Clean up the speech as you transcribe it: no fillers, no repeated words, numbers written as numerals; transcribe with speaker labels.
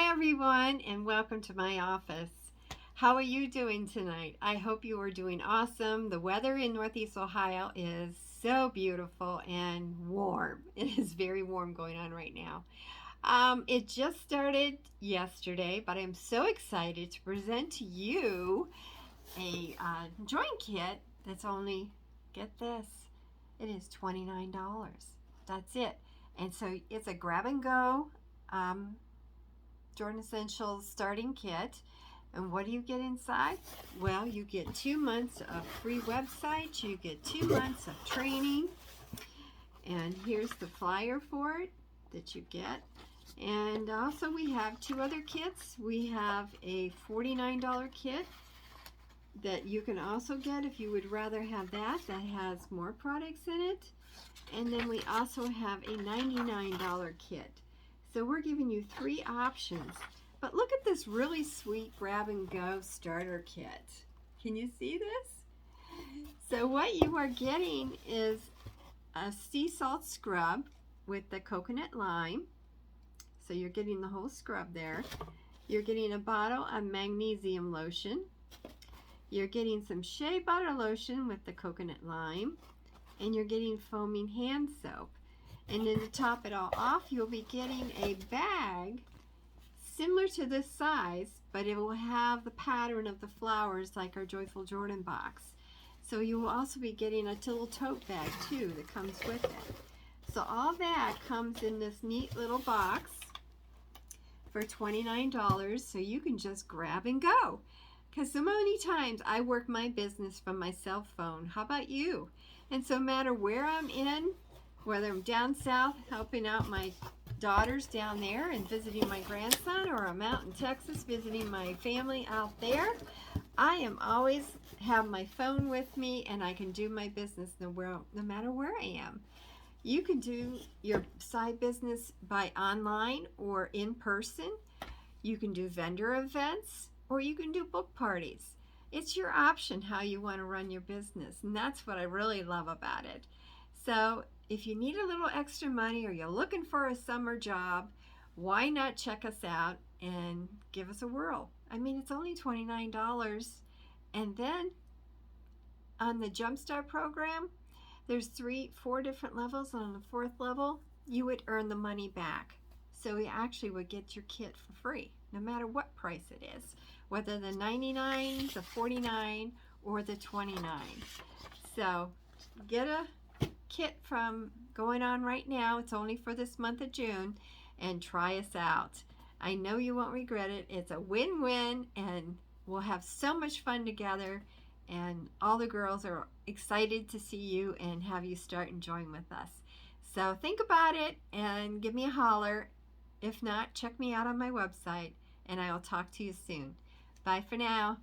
Speaker 1: Hi everyone, and welcome to my office. How are you doing tonight? I hope you are doing awesome. The weather in Northeast Ohio is so beautiful and warm. It is very warm going on right now. It just started yesterday, but I'm so excited to present to you a drawing kit that's only, get this, it is $29. That's it. And so it's a grab and go Jordan Essentials starting kit. And what do you get inside? Well, you get 2 months of free websites, you get 2 months of training, and here's the flyer for it that you get. And also we have 2 other kits. We have a $49 kit that you can also get if you would rather have that has more products in it. And then we also have a $99 kit. So we're giving you 3 options. But look at this really sweet grab and go starter kit. Can you see this? So what you are getting is a sea salt scrub with the coconut lime. So you're getting the whole scrub there. You're getting a bottle of magnesium lotion. You're getting some shea butter lotion with the coconut lime. And you're getting foaming hand soap. And then to top it all off, you'll be getting a bag similar to this size, but it will have the pattern of the flowers like our Joyful Jordan box. So you will also be getting a little tote bag too that comes with it. So all that comes in this neat little box for $29, so you can just grab and go. Because so many times I work my business from my cell phone. How about you? And so no matter where I'm in, whether I'm down south helping out my daughters down there and visiting my grandson, or I'm out in Texas visiting my family out there, I am always have my phone with me and I can do my business no matter where I am. You can do your side business by online or in person. You can do vendor events or you can do book parties. It's your option how you want to run your business, and that's what I really love about it. So if you need a little extra money or you're looking for a summer job, why not check us out and give us a whirl? I mean, it's only $29. And then on the Jumpstart program, there's 4 different levels. On the 4th level, you would earn the money back. So you actually would get your kit for free, no matter what price it is, whether the $99, the $49, or the $29. So get a kit from going on right now. It's only for this month of June, and try us out. I know you won't regret it. It's a win-win, and we'll have so much fun together, and all the girls are excited to see you and have you start enjoying with us. So think about it and give me a holler. If not, check me out on my website, and I will talk to you soon. Bye for now.